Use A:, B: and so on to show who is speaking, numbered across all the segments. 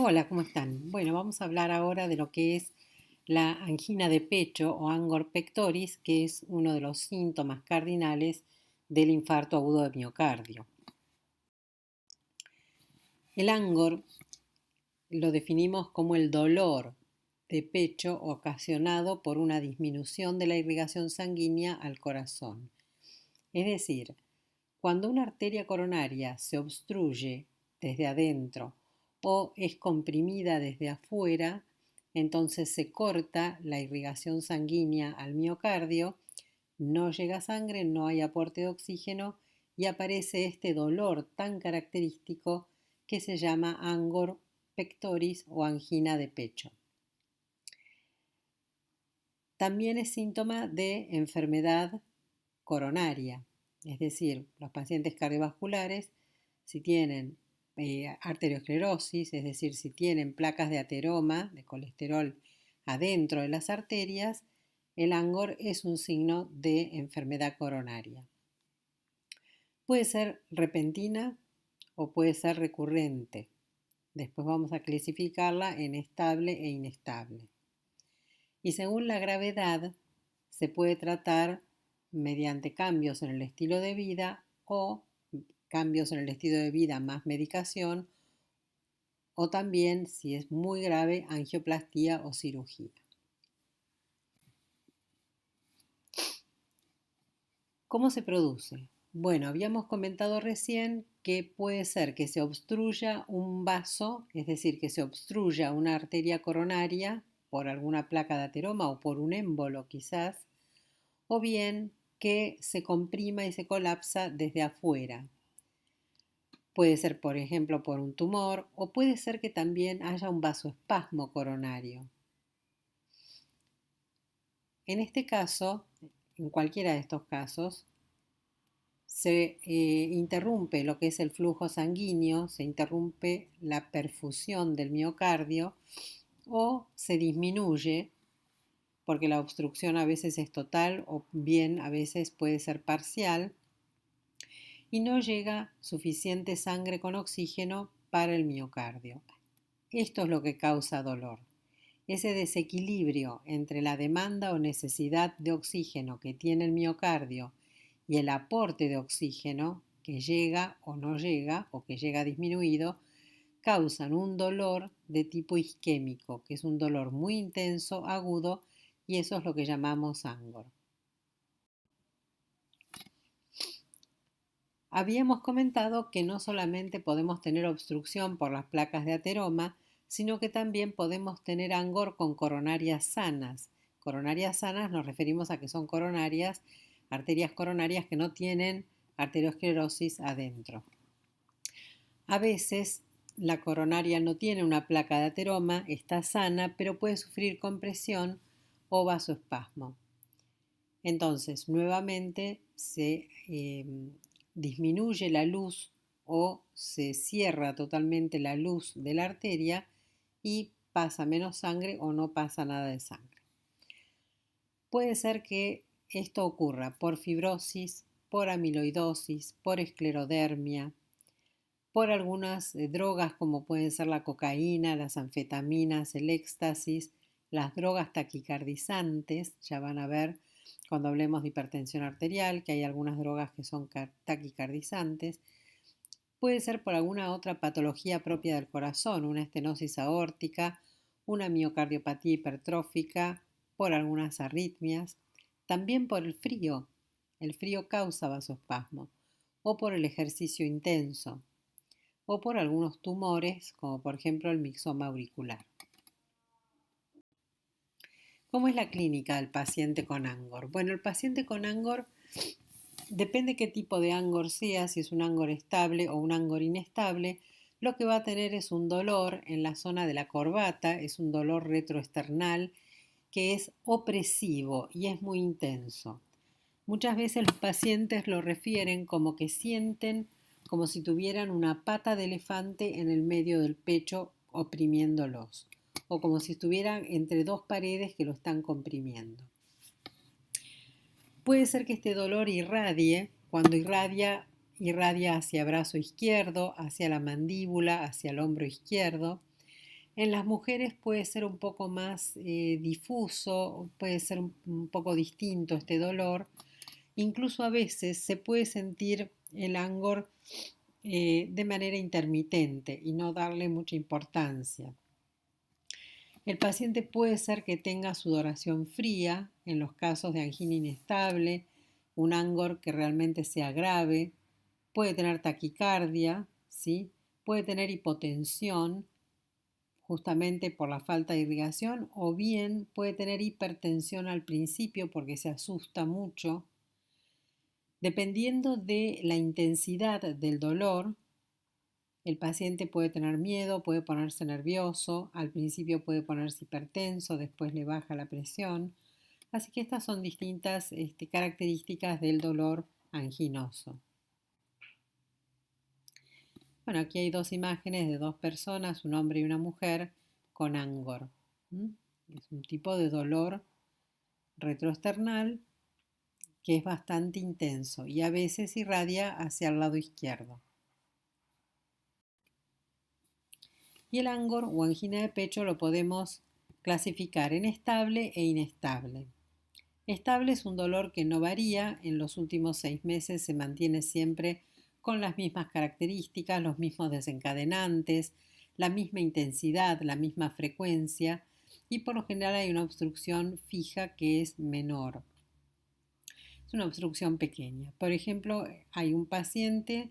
A: Hola, ¿cómo están? Bueno, vamos a hablar ahora de lo que es la angina de pecho o angor pectoris, que es uno de los síntomas cardinales del infarto agudo de miocardio. El angor lo definimos como el dolor de pecho ocasionado por una disminución de la irrigación sanguínea al corazón. Es decir, cuando una arteria coronaria se obstruye desde adentro o es comprimida desde afuera, entonces se corta la irrigación sanguínea al miocardio, no llega sangre, no hay aporte de oxígeno y aparece este dolor tan característico que se llama angor pectoris o angina de pecho. También es síntoma de enfermedad coronaria, es decir, los pacientes cardiovasculares, si tienen arteriosclerosis, es decir, si tienen placas de ateroma, de colesterol adentro de las arterias, el angor es un signo de enfermedad coronaria. Puede ser repentina o puede ser recurrente. Después vamos a clasificarla en estable e inestable. Y según la gravedad, se puede tratar mediante cambios en el estilo de vida o cambios en el estilo de vida más medicación o también, si es muy grave, angioplastía o cirugía. ¿Cómo se produce? Bueno, habíamos comentado recién que puede ser que se obstruya un vaso, es decir, que se obstruya una arteria coronaria por alguna placa de ateroma o por un émbolo quizás, o bien que se comprima y se colapsa desde afuera. Puede ser, por ejemplo, por un tumor o puede ser que también haya un vasoespasmo coronario. En este caso, en cualquiera de estos casos, se interrumpe lo que es el flujo sanguíneo, se interrumpe la perfusión del miocardio o se disminuye porque la obstrucción a veces es total o bien a veces puede ser parcial y no llega suficiente sangre con oxígeno para el miocardio. Esto es lo que causa dolor. Ese desequilibrio entre la demanda o necesidad de oxígeno que tiene el miocardio y el aporte de oxígeno que llega o no llega o que llega disminuido, causan un dolor de tipo isquémico, que es un dolor muy intenso, agudo, y eso es lo que llamamos angor. Habíamos comentado que no solamente podemos tener obstrucción por las placas de ateroma, sino que también podemos tener angor con coronarias sanas. Coronarias sanas nos referimos a que son coronarias, arterias coronarias que no tienen arteriosclerosis adentro. A veces la coronaria no tiene una placa de ateroma, está sana, pero puede sufrir compresión o vasoespasmo. Entonces, nuevamente se disminuye la luz o se cierra totalmente la luz de la arteria y pasa menos sangre o no pasa nada de sangre. Puede ser que esto ocurra por fibrosis, por amiloidosis, por esclerodermia, por algunas drogas como pueden ser la cocaína, las anfetaminas, el éxtasis, las drogas taquicardizantes, ya van a ver cuando hablemos de hipertensión arterial, que hay algunas drogas que son taquicardizantes. Puede ser por alguna otra patología propia del corazón, una estenosis aórtica, una miocardiopatía hipertrófica, por algunas arritmias, también por el frío causa vasoespasmo, o por el ejercicio intenso, o por algunos tumores, como por ejemplo el mixoma auricular. ¿Cómo es la clínica del paciente con angor? Bueno, el paciente con angor depende qué tipo de angor sea, si es un angor estable o un angor inestable, lo que va a tener es un dolor en la zona de la corbata, es un dolor retroesternal que es opresivo y es muy intenso. Muchas veces los pacientes lo refieren como que sienten como si tuvieran una pata de elefante en el medio del pecho oprimiéndolos, o como si estuvieran entre dos paredes que lo están comprimiendo. Puede ser que este dolor irradie, cuando irradia hacia el brazo izquierdo, hacia la mandíbula, hacia el hombro izquierdo. En las mujeres puede ser un poco más difuso, puede ser un poco distinto este dolor. Incluso a veces se puede sentir el angor de manera intermitente y no darle mucha importancia. El paciente puede ser que tenga sudoración fría en los casos de angina inestable, un angor que realmente sea grave, puede tener taquicardia, ¿sí? Puede tener hipotensión justamente por la falta de irrigación, o bien puede tener hipertensión al principio porque se asusta mucho. Dependiendo de la intensidad del dolor, el paciente puede tener miedo, puede ponerse nervioso, al principio puede ponerse hipertenso, después le baja la presión. Así que estas son distintas características del dolor anginoso. Bueno, aquí hay dos imágenes de dos personas, un hombre y una mujer, con angor. Es un tipo de dolor retroesternal que es bastante intenso y a veces irradia hacia el lado izquierdo. Y el angor o angina de pecho lo podemos clasificar en estable e inestable. Estable es un dolor que no varía, en los últimos 6 meses se mantiene siempre con las mismas características, los mismos desencadenantes, la misma intensidad, la misma frecuencia y por lo general hay una obstrucción fija que es menor. Es una obstrucción pequeña. Por ejemplo, hay un paciente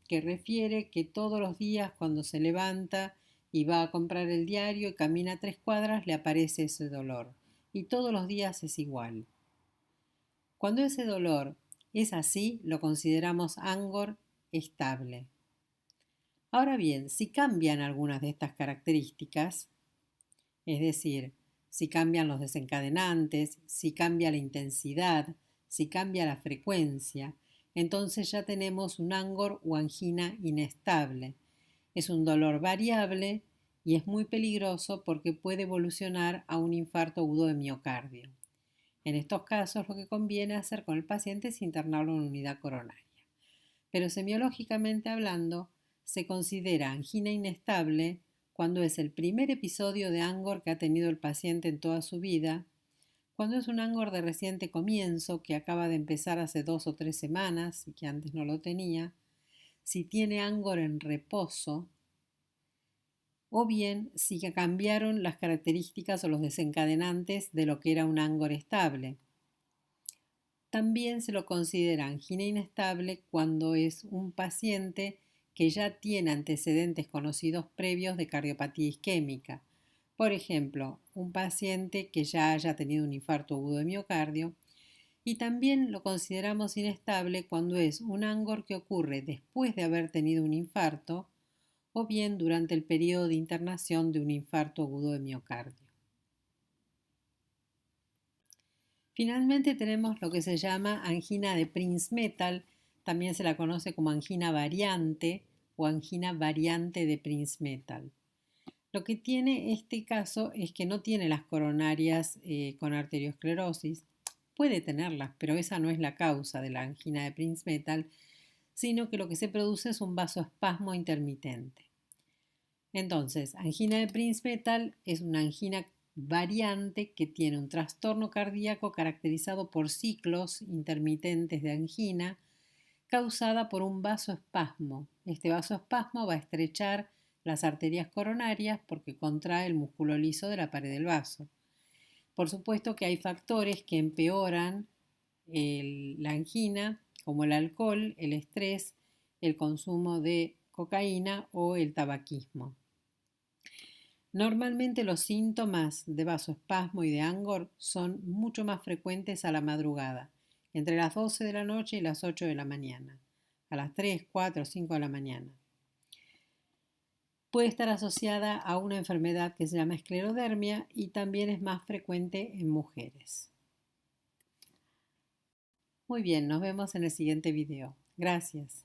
A: que refiere que todos los días cuando se levanta y va a comprar el diario y camina 3 cuadras le aparece ese dolor. Y todos los días es igual. Cuando ese dolor es así, lo consideramos angor estable. Ahora bien, si cambian algunas de estas características, es decir, si cambian los desencadenantes, si cambia la intensidad, si cambia la frecuencia, entonces ya tenemos un angor o angina inestable. Es un dolor variable y es muy peligroso porque puede evolucionar a un infarto agudo de miocardio. En estos casos lo que conviene hacer con el paciente es internarlo en unidad coronaria. Pero semiológicamente hablando, se considera angina inestable cuando es el primer episodio de angor que ha tenido el paciente en toda su vida, cuando es un angor de reciente comienzo que acaba de empezar hace 2 o 3 semanas y que antes no lo tenía, si tiene angor en reposo, o bien si cambiaron las características o los desencadenantes de lo que era un angor estable. También se lo considera angina inestable cuando es un paciente que ya tiene antecedentes conocidos previos de cardiopatía isquémica. Por ejemplo, un paciente que ya haya tenido un infarto agudo de miocardio. Y también lo consideramos inestable cuando es un angor que ocurre después de haber tenido un infarto o bien durante el periodo de internación de un infarto agudo de miocardio. Finalmente tenemos lo que se llama angina de Prinzmetal, también se la conoce como angina variante o angina variante de Prinzmetal. Lo que tiene este caso es que no tiene las coronarias con arteriosclerosis, puede tenerlas, pero esa no es la causa de la angina de Prinzmetal, sino que lo que se produce es un vasoespasmo intermitente. Entonces, angina de Prinzmetal es una angina variante que tiene un trastorno cardíaco caracterizado por ciclos intermitentes de angina causada por un vasoespasmo. Este vasoespasmo va a estrechar las arterias coronarias porque contrae el músculo liso de la pared del vaso. Por supuesto que hay factores que empeoran la angina, como el alcohol, el estrés, el consumo de cocaína o el tabaquismo. Normalmente los síntomas de vasoespasmo y de angor son mucho más frecuentes a la madrugada, entre las 12 de la noche y las 8 de la mañana, a las 3, 4 o 5 de la mañana. Puede estar asociada a una enfermedad que se llama esclerodermia y también es más frecuente en mujeres. Muy bien, nos vemos en el siguiente video. Gracias.